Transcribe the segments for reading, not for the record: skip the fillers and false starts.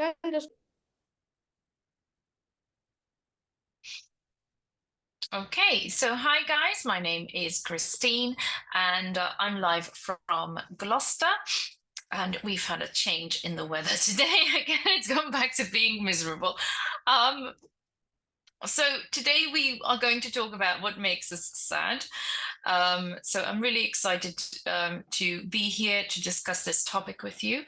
No, I'm just Okay, so hi guys, my name is Christine and I'm live from Gloucester. And we've had a change in the weather today. Again, it's gone back to being miserable. Um, so today we are going to talk about what makes us sad. So I'm really excited to be here to discuss this topic with you.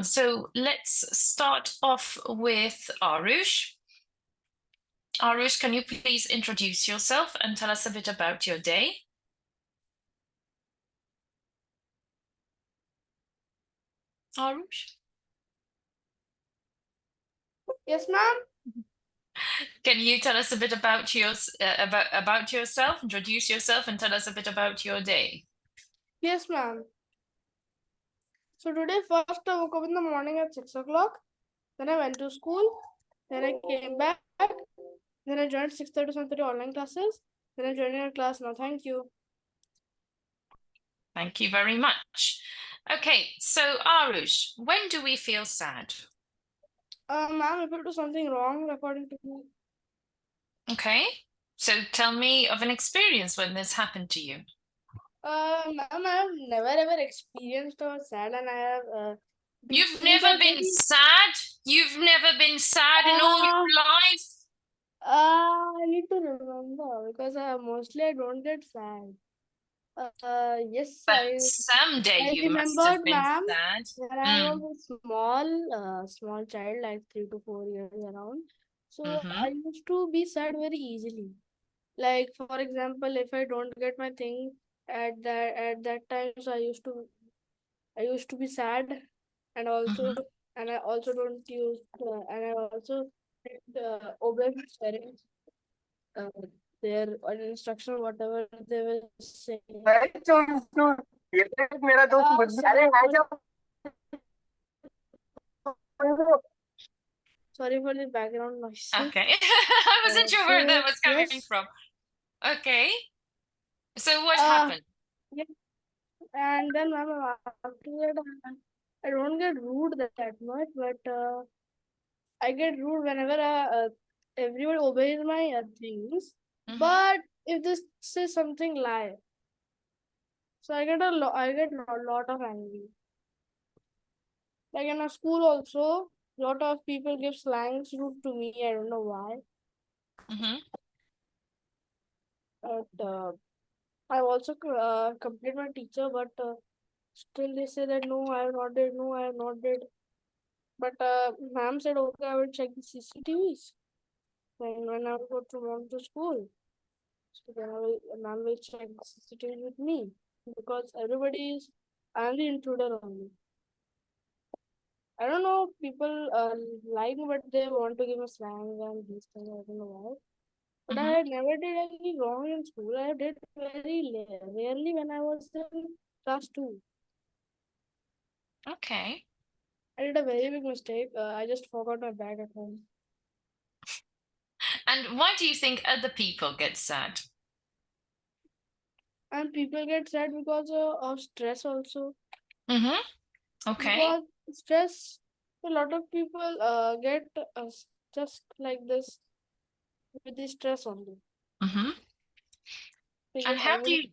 So let's start off with Arush. Arush, can you please introduce yourself and tell us a bit about your day? Arush? yes, ma'am. Can you tell us a bit about about yourself, introduce yourself, and tell us a bit about your day? Yes, ma'am. So today, first I woke up in the morning at 6 o'clock. Then I went to school. Then I came back. Then I joined 6:30 to 7:30 online classes. Then I joined your class now. Thank you. Thank you very much. Okay, so Arush, when do we feel sad? Ma'am, if you do something wrong according to me. Okay, so tell me of an experience when this happened to you. Ma'am, I have never ever experienced or sad, and I have You've things never are been very. sad? You've never been sad in all Uh, your life? I need to remember because mostly I don't get sad. Yes, But someday I you must have remembered, been ma'am, sad. when I was Mm. a small child, like 3 to 4 years around. So Mm-hmm. I used to be sad very easily. Like for example, if I don't get my thing at that time, so I used to be sad, and also Mm-hmm. and I also don't use and I also obey my parents uh, their instruction whatever they were saying. Sorry for the background noises. Okay. I wasn't sure where that So was coming yes, from. Okay. So what uh, happened? yeah, and then after that, I don't get rude that much, but I get rude whenever everyone obeys my things. Mm-hmm. But if this is something lie, so I get a lot of angry. Like in a school also, lot of people give slangs rude to me. I don't know why, Mm-hmm. but I also complained my teacher, but still they say that no, I have not did, no, I have not did. But ma'am said, okay, I will check the CCTVs. Then when I go to school, so then ma'am will check the CCTV with me because everybody is, I'm the intruder only. I don't know, people like me, but they want to give me slang and these things. I don't know why. But Mm-hmm. I never did any wrong in school. I did very rarely when I was in class 2. Okay. I did a very big mistake. I just forgot my bag at home. And why do you think other people get sad? And people get sad because of stress also. Mm-hmm. Okay. Because stress, a lot of people get just like this with the stress only. Mm-hmm. They And get how do angry.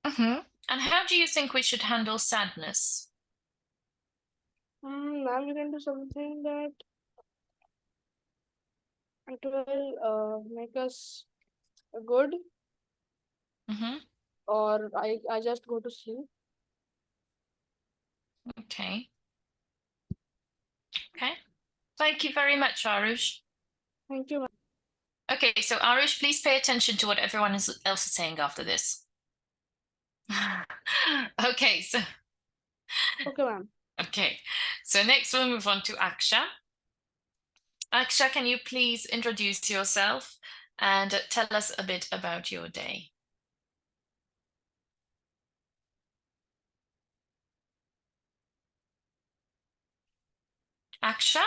you mm-hmm. And how do you think we should handle sadness? Now we can do something that it will make us good, Mm-hmm. or I just go to sleep. Okay. Okay. Thank you very much, Arush. Thank you, ma'am. Okay, so Arush, please pay attention to what else is saying after this. Okay, so Okay, ma'am. okay. So next we'll move on to Aksha. Aksha, can you please introduce yourself and tell us a bit about your day? Aksha?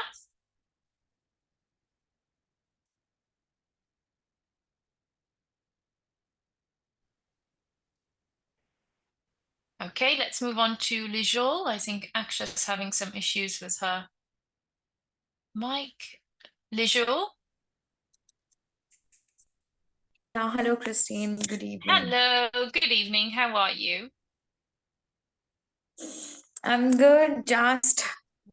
Okay, let's move on to Lijol. I think Aksha's having some issues with her Mike Lejour. Hello, Christine. Good evening. Hello, good evening. How are you? I'm good. Just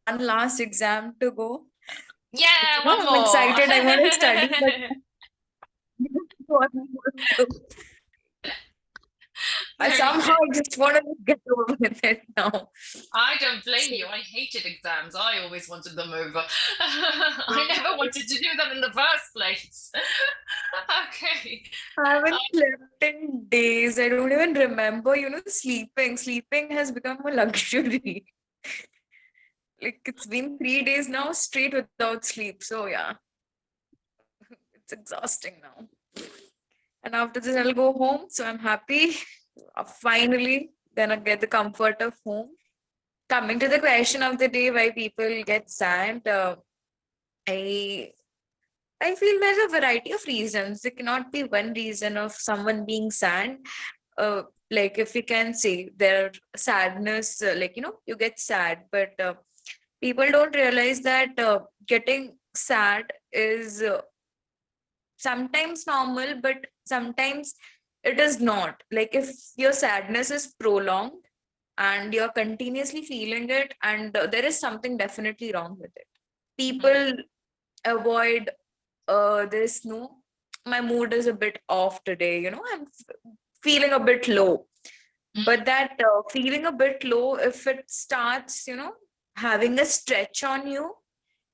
one last exam to go. Yeah, one I'm more. excited. I want to study, but Very somehow good. I just want to get over with it now. I don't blame you. I hated exams. I always wanted them over. I never wanted to do them in the first place. Okay. I haven't slept in days. I don't even remember, sleeping. Sleeping has become a luxury. Like it's been 3 days now straight without sleep. So yeah, it's exhausting now. And after this, I'll go home. So I'm happy. Finally, gonna get the comfort of home. Coming to the question of the day, why people get sad, I I feel there's a variety of reasons. There cannot be one reason of someone being sad. Like if we can say there sadness, you get sad, but people don't realize that getting sad is sometimes normal, but sometimes it is not. Like if your sadness is prolonged and you're continuously feeling it, and there is something definitely wrong with it. People avoid this, no, my mood is a bit off today, feeling a bit low. But that feeling a bit low, if it starts, having a stretch on you,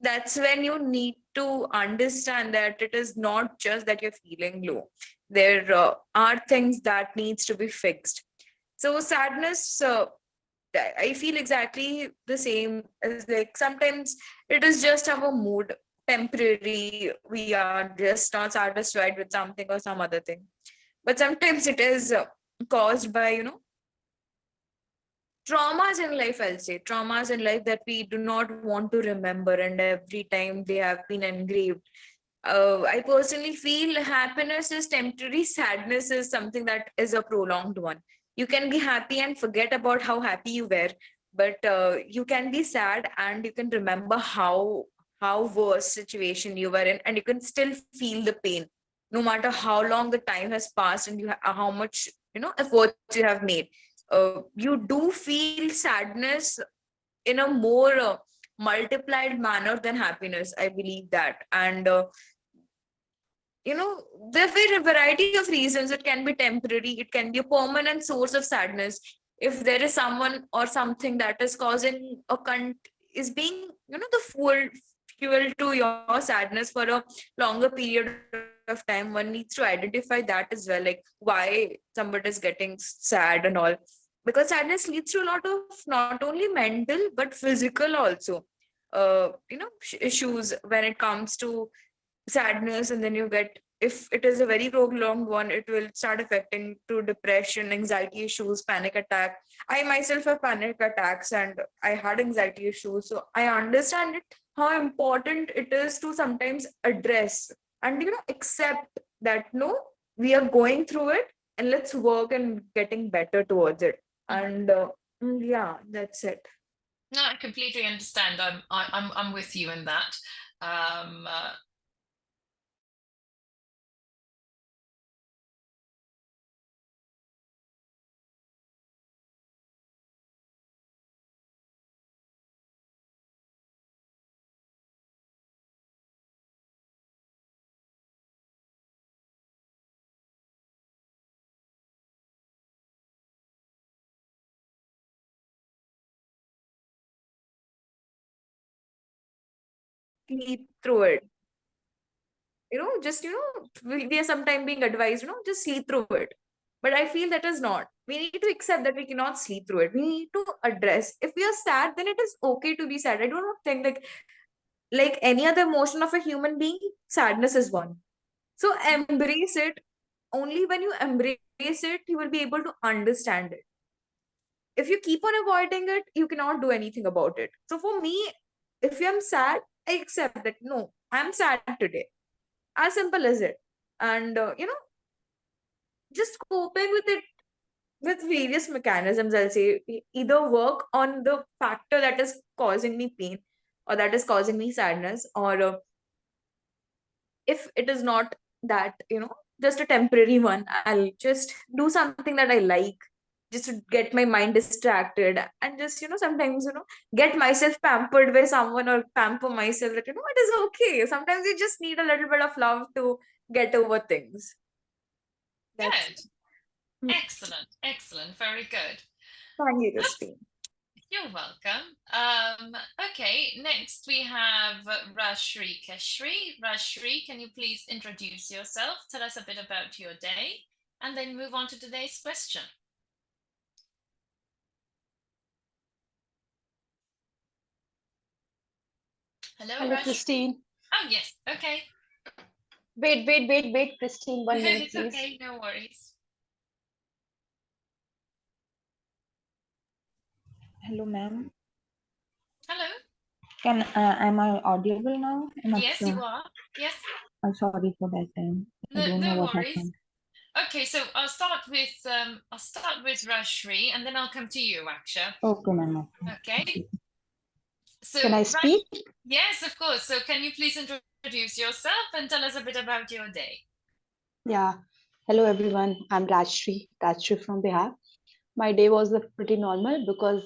that's when you need to understand that it is not just that you're feeling low. There are things that needs to be fixed. So sadness, I feel exactly the same as, like, sometimes it is just our mood, temporary. We are just not satisfied with something or some other thing. But sometimes it is caused by, traumas in life, I'll say. Traumas in life that we do not want to remember, and every time they have been engraved. I personally feel happiness is temporary, sadness is something that is a prolonged one. You can be happy and forget about how happy you were, but you can be sad and you can remember how worse situation you were in, and you can still feel the pain, no matter how long the time has passed and how much efforts you have made. You do feel sadness in a more multiplied manner than happiness. I believe that, and there are a variety of reasons. It can be temporary, it can be a permanent source of sadness. If there is someone or something that is causing is being, the fuel to your sadness for a longer period of time, one needs to identify that as well, like why somebody is getting sad and all. Because sadness leads to a lot of not only mental but physical also issues when it comes to sadness. And then you get, if it is a very prolonged one, it will start affecting to depression, anxiety issues, panic attack. I myself have panic attacks and I had anxiety issues, so I understand it, how important it is to sometimes address and accept that no, we are going through it, and let's work and getting better towards it. And yeah, that's it. No, I completely understand. I'm with you in that. Um, uh, Sleep through it, just we are sometimes being advised, just sleep through it. But I feel that is not, we need to accept that we cannot sleep through it. We need to address, if we are sad, then it is okay to be sad. I do not think like any other emotion of a human being, sadness is one. So embrace it. Only when you embrace it, you will be able to understand it. If you keep on avoiding it, you cannot do anything about it. So for me, if I'm sad, I accept that no, I'm sad today. As simple as it. And just coping with it with various mechanisms, I'll say. Either work on the factor that is causing me pain, or that is causing me sadness, or if it is not that, just a temporary one, I'll just do something that I like, just to get my mind distracted, and just, sometimes, get myself pampered by someone, or pamper myself that, it is okay. Sometimes you just need a little bit of love to get over things. That's Good. Excellent. Excellent. Very good. Thank you, Christine. You're welcome. Okay, next we have Rashri Keshri. Rashri, can you please introduce yourself? Tell us a bit about your day, and then move on to today's question. Hello, Hello, Rashri. Christine. Oh, yes. Okay. Wait, Christine. 1 minute, It's please. okay. No worries. Hello, ma'am. Hello. Am I audible now? I'm not Yes, sure. you are. Yes. I'm sorry for that time. I don't know No what worries. happened. Okay, so I'll start with Rashri, and then I'll come to you, Aksha. Okay, ma'am. Okay. So Can I speak? Yes, of course. So can you please introduce yourself and tell us a bit about your day? Yeah. Hello, everyone. I'm Rajshri from Bihar. My day was pretty normal because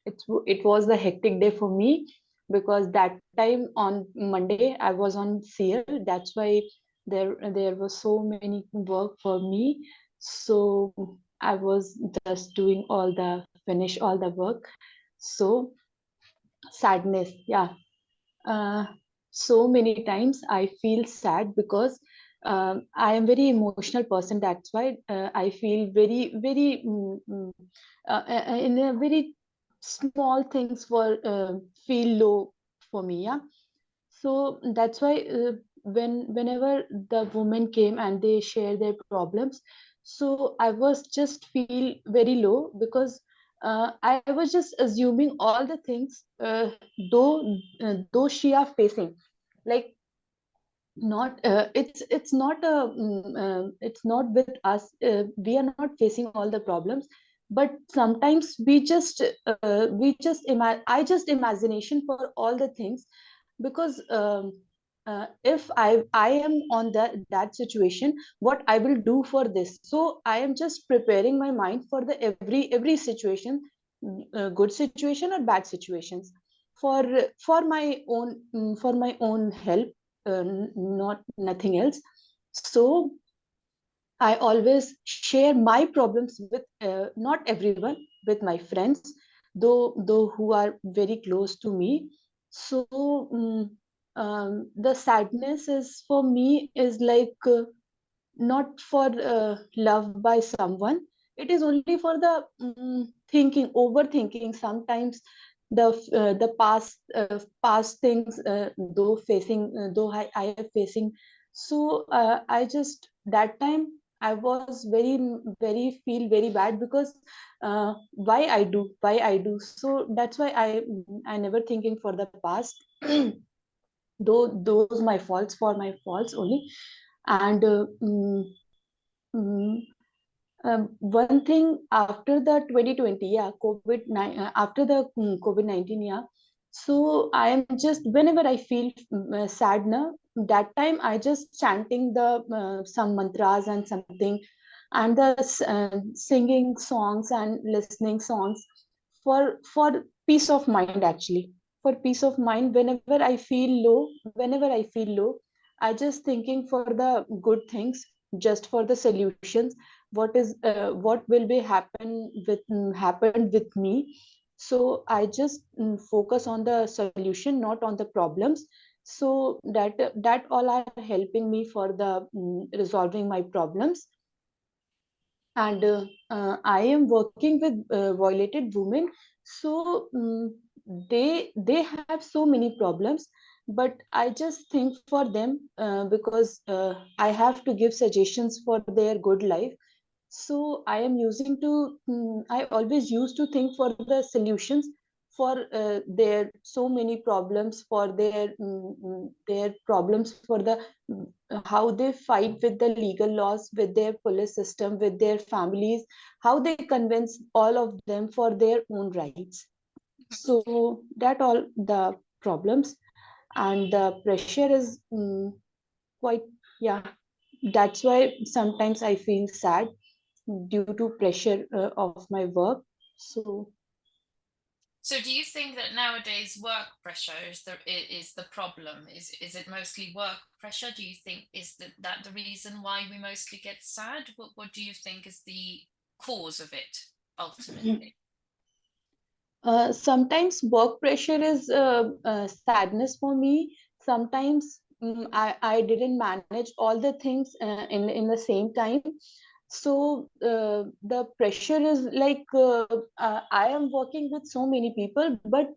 it was the hectic day for me, because that time on Monday I was on CL. That's why there was so many work for me. So I was just doing finish all the work. So sadness, yeah. So many times I feel sad because I am very emotional person. That's why I feel in a very small things for feel low for me. Yeah. So that's why whenever the women came and they share their problems, so I was just feel very low, because I was just assuming all the things, though she are facing, like, not it's not with us, we are not facing all the problems, but sometimes I just imagination for all the things, because if I am on that situation, what I will do for this. So I am just preparing my mind for the every situation, good situation or bad situations, for for my own help, not nothing else. So I always share my problems with not everyone, with my friends, though who are very close to me. So the sadness is for me is like, not for love by someone. It is only for the thinking, overthinking sometimes, the past things, though I am facing. So I just that time I was very feel very bad, because why I do. So that's why I never thinking for the past. Though those my faults only. And mm, one thing, after the 2020, yeah, after the COVID-19, yeah. So I am just, whenever I feel sad now, that time I just chanting the some mantras and something, and the singing songs and listening songs, for peace of mind, actually, for peace of mind. Whenever I feel low, I just thinking for the good things, just for the solutions, what will be happen with me. So I just focus on the solution, not on the problems. So that all are helping me for the resolving my problems. And I am working with violated women. So they have so many problems, but I just think for them, because I have to give suggestions for their good life. So I am using to I always used to think for the solutions for their so many problems, for their problems, for the how they fight with the legal laws, with their police system, with their families, how they convince all of them for their own rights. So that all the problems, and the pressure is quite, yeah, that's why sometimes I feel sad due to pressure of my work. So So do you think that nowadays work pressure is the problem? Is it mostly work pressure? Do you think that the reason why we mostly get sad? What do you think is the cause of it ultimately? sometimes work pressure is sadness for me. Sometimes I didn't manage all the things in the same time. So the pressure is like I am working with so many people, but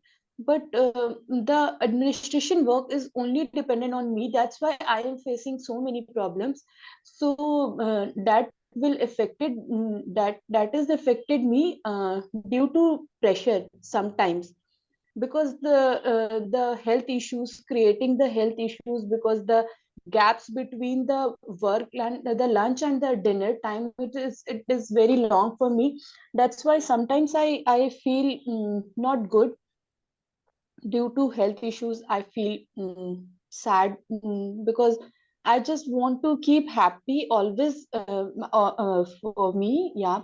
the administration work is only dependent on me. That's why I am facing so many problems. So that will affected that is affected me due to pressure sometimes, because the health issues, creating the health issues, because the gaps between the work and the lunch and the dinner time, it is very long for me. That's why sometimes I feel not good due to health issues. I feel sad because I just want to keep happy always for me. Yeah.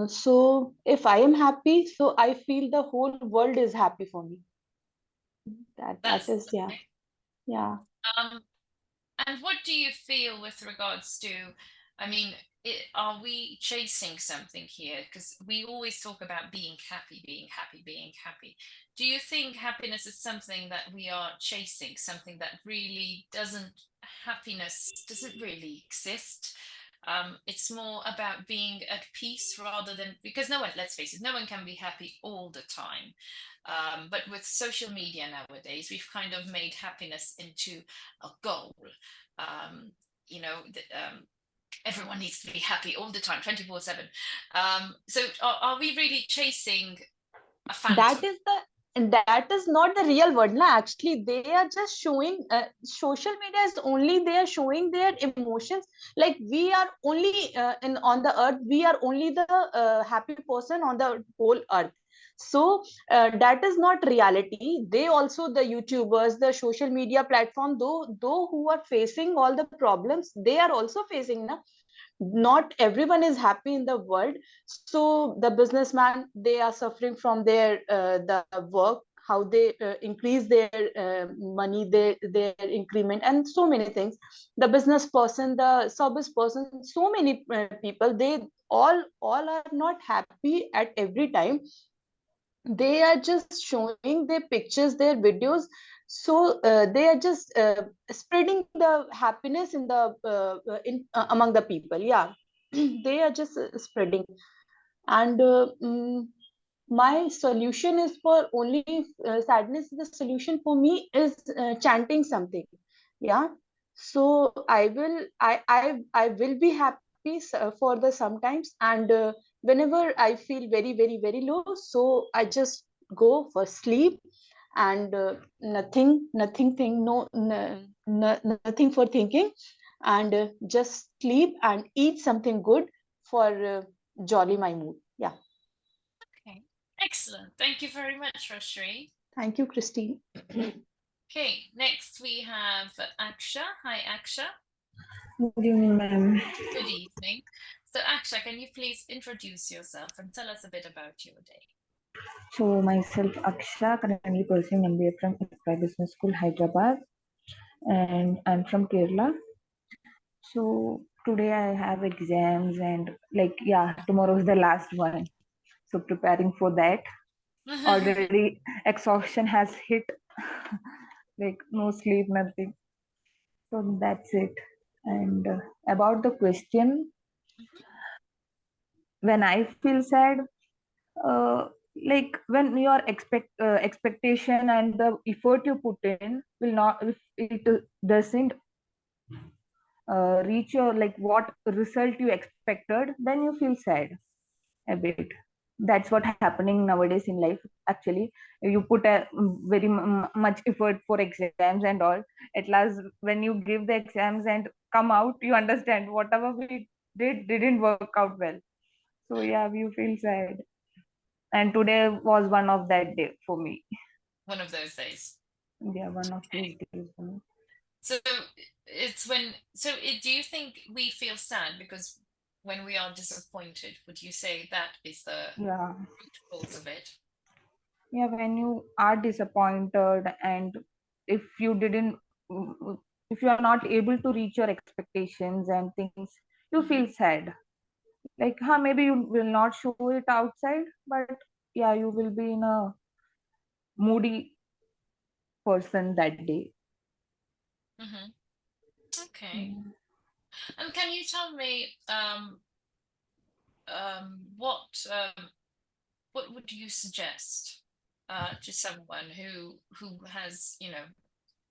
So if I am happy, so I feel the whole world is happy for me. That That's is, yeah. Yeah. um And what do you feel with regards to, I mean, are we chasing something here? Because we always talk about being happy, being happy, being happy. Do you think happiness is something that we are chasing, something that really happiness doesn't really exist? It's more about being at peace rather than, because no one, let's face it, no one can be happy all the time. But with social media nowadays, we've kind of made happiness into a goal. um, you know, everyone needs to be happy all the time, 24/7. So are we really chasing a that phantom? is the that is not the real world, na. Actually they are just showing, social media is only, they are showing their emotions. Like we are only in on the earth, we are only the happy person on the whole earth. So that is not reality. They also, the YouTubers, the social media platform, though who are facing all the problems, they are also facing, na. Not everyone is happy in the world. So the businessman, they are suffering from their the work, how they increase their money, their increment, and so many things. The business person, the service person, so many people, they all are not happy at every time. They are just showing their pictures, their videos. So they are just spreading the happiness in the among the people. Yeah. They are just spreading. And my solution is for only sadness. The solution for me is chanting something. Yeah. So I will be happy for the sometimes. And whenever I feel very very very low, so I just go for sleep. And nothing thing, no, nothing for thinking. And just sleep and eat something good for jolly my mood. Yeah. Okay, excellent. Thank you very much, Roshri. Thank you, Christine. Okay, next we have Aksha. Hi, Aksha. Good evening, ma'am. Good evening. So, Aksha, can you please introduce yourself and tell us a bit about your day? So myself, Aksha, currently pursuing MBA from IFRA Business School, Hyderabad, and I'm from Kerala. So today I have exams and like yeah, tomorrow is the last one. So preparing for that. Already exhaustion has hit. Like no sleep, nothing. So that's it. And about the question, when I feel sad, uh, like when your expectation and the effort you put in will not, if it doesn't reach your like what result you expected, then you feel sad a bit. That's what happening nowadays in life. Actually, you put a very much effort for exams and all. At last, when you give the exams and come out, you understand whatever we didn't work out well. So yeah, you feel sad. And today was one of that day for me. One of those days. Yeah, one of those days. So it's when, do you think we feel sad because when we are disappointed, would you say that is the Yeah. root cause of it? Yeah, when you are disappointed and if you didn't, if you are not able to reach your expectations and things, you feel sad. Like, maybe you will not show it outside, but yeah, you will be in a moody person that day. Mm-hmm. Okay. And can you tell me what would you suggest to someone who has, you know,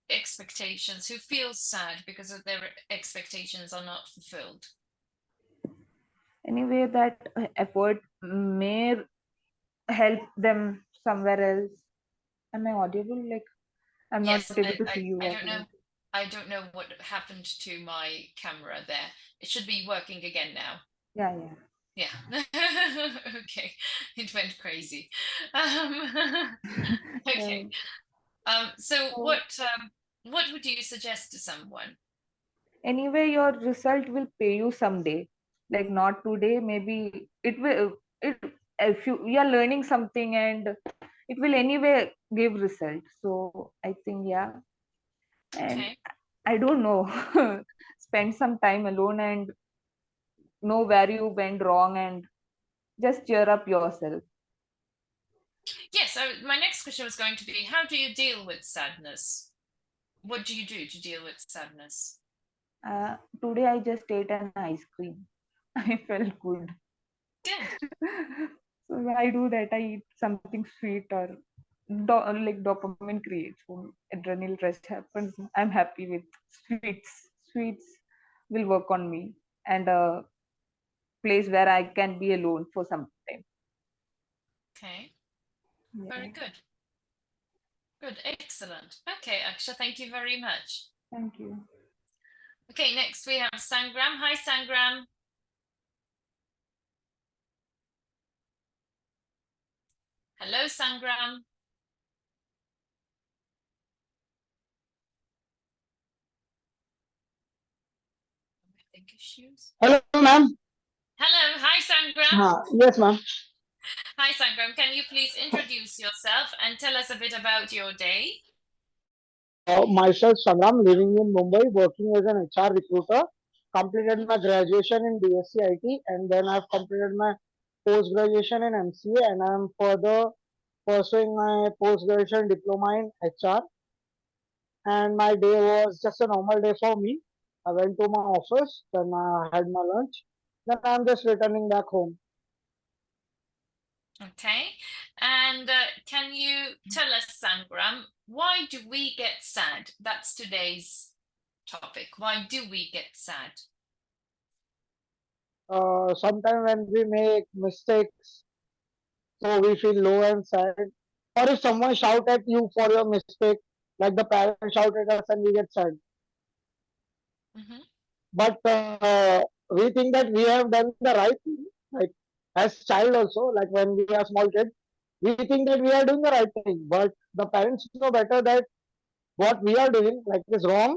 expectations, who feels sad because of their expectations are not fulfilled? Anyway, that effort may help them somewhere else. Am I audible? Like, I'm not Yes, able to see you. I don't know. I don't know what happened to my camera there. It should be working again now. Yeah, yeah. Yeah. Okay. It went crazy. Okay. So So what would you suggest to someone? anyway, your result will pay you someday. Like not today, maybe it will. It if you are learning something and it will anyway give result. So I think yeah, and Okay. I don't know. Spend some time alone and know where you went wrong and just cheer up yourself. Yes, so my next question was going to be, how do you deal with sadness? What do you do to deal with sadness? Today I just ate an ice cream. I felt good. Good. So I do that. I eat something sweet or like dopamine creates when adrenal rush happens. I'm happy with sweets. Sweets will work on me and a place where I can be alone for some time. Okay. Yeah. Very good. Good. Excellent. Okay, Aksha, thank you very much. Thank you. Okay, next we have Sangram. Hi, Sangram. Hello, Sangram. Issues. Hello, ma'am. Hello. Hi, Sangram. Yes, ma'am. Hi, Sangram. Can you please introduce yourself and tell us a bit about your day? Myself, Sangram, living in Mumbai, working as an HR recruiter. Completed my graduation in BSc IT, and then I've completed my post graduation in MCA, and I'm further pursuing my post graduation diploma in HR. And my day was just a normal day for me. I went to my office, then I had my lunch, then I'm just returning back home. Okay. And can you tell us, Sangram, why do we get sad? That's today's topic. Why do we get sad? Sometimes when we make mistakes, so we feel low and sad. Or if someone shout at you for your mistake, like the parents shout at us and we get sad. Mm-hmm. But we think that we have done the right thing. Like as child also, like when we are small kids, we think that we are doing the right thing. But the parents know better that what we are doing like is wrong.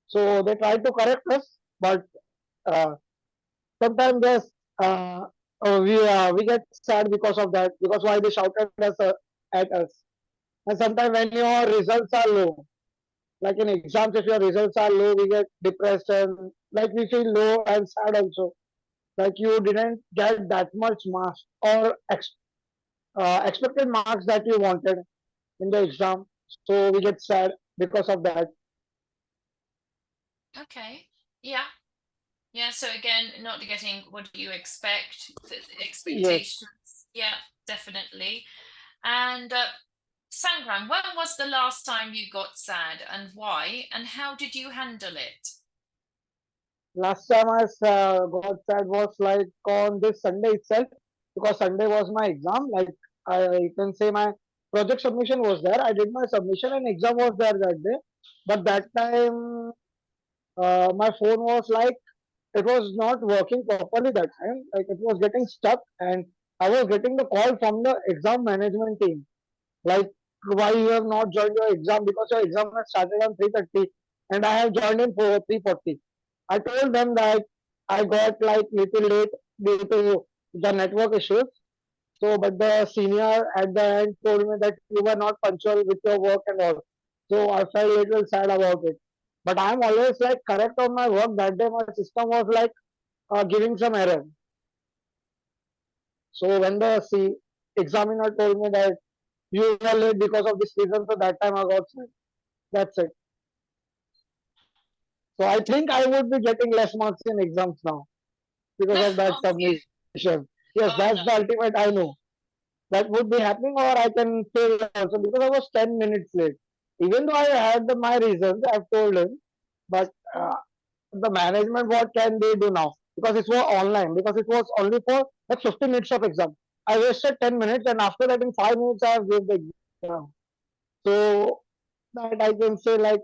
So they try to correct us. But uh, sometimes yes, we get sad because of that. Because why they shouted at us. And sometimes when your results are low, like in exams, if your results are low, we get depressed and like we feel low and sad also. Like you didn't get that much marks or expected marks that you wanted in the exam. So we get sad because of that. Okay. Yeah. Yeah. So again, not getting what you expect, the Yes. expectations. Yeah, definitely. And Sangram, when was the last time you got sad and why? And how did you handle it? Last time I got sad was like on this Sunday itself because Sunday was my exam. Like I can say my project submission was there. I did my submission and exam was there that day. But that time my phone was like it was not working properly that time. Like it was getting stuck and I was getting the call from the exam management team. Like why you have not joined your exam, because your exam has started on 3:30 and I have joined in 3:40. I told them that I got like little late due to the network issues. So, but the senior at the end told me that you were not punctual with your work and all. So I felt a little sad about it. But I'm always like correct on my work. That day my system was like giving some error. So when the examiner told me that you were late because of this reason, so that time I got sad. That's it. So I think I would be getting less marks in exams now because of that Oh, you. submission. Yes, Oh that's no. the ultimate I know. That would be happening, or I can fail also because I was 10 minutes late. Even though I had my reasons, I've told him, but the management, what can they do now? Because it was online, because it was only for like 15 minutes of exam. I wasted 10 minutes, and after that, in 5 minutes, I have gave the exam. So that I can say, like,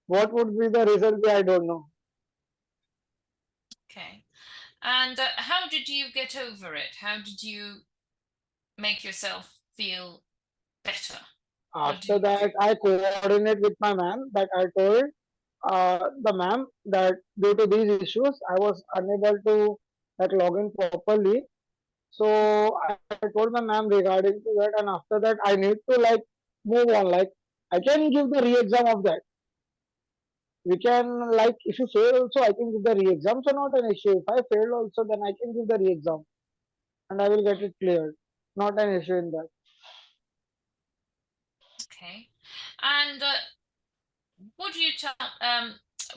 what would be the result? I don't know. Okay. And how did you get over it? How did you make yourself feel better? What did After you do? that, I coordinate with my ma'am that I told the ma'am that due to these issues, I was unable to like log in properly. So I told my ma'am regarding to that, and after that, I need to like move on. Like I can give the re-exam of that. We can like if you fail also, I can give the re-exam. So not an issue. If I fail also, then I can give the re-exam, and I will get it cleared. Not an issue in that. Okay. And what do you tell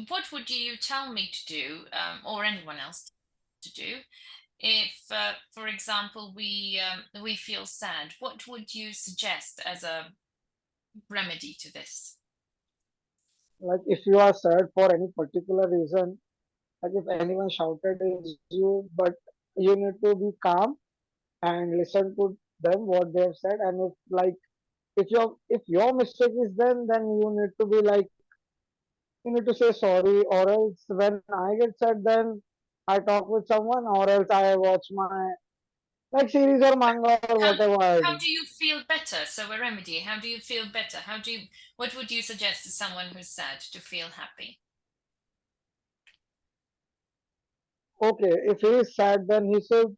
what would you tell me to do, or anyone else to do, if, for example, we feel sad? What would you suggest as a remedy to this? Like if you are sad for any particular reason, like if anyone shouted at you, but you need to be calm and listen to them what they have said. And if like if your mistake is then you need to be like you need to say sorry, or else when I get sad, then I talk with someone, or else I watch my like series or manga or How whatever I how do. do you feel better? So a remedy. How do you feel better? What would you suggest to someone who's sad to feel happy? Okay, if he is sad, then he should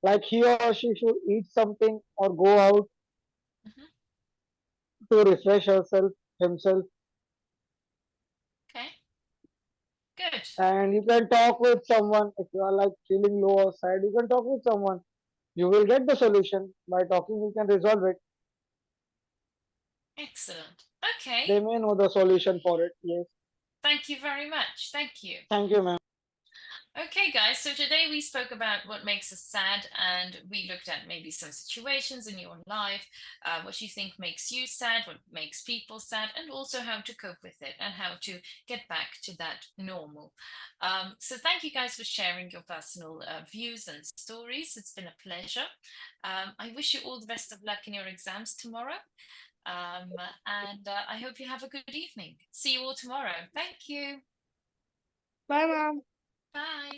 like he or she should eat something or go out Mhm. to refresh herself himself, Okay, good. and you can talk with someone if you are like feeling low or sad. You can talk with someone. You will get the solution by talking. You can resolve it. Excellent. Okay, They may know the solution for it. Yes. thank you very much. Thank you. Thank you, ma'am. Okay, guys, so today we spoke about what makes us sad, and we looked at maybe some situations in your own life, what you think makes you sad, what makes people sad, and also how to cope with it and how to get back to that normal. So thank you guys for sharing your personal views and stories. It's been a pleasure. I wish you all the best of luck in your exams tomorrow. And I hope you have a good evening. See you all tomorrow. Thank you. Bye, ma'am. Bye.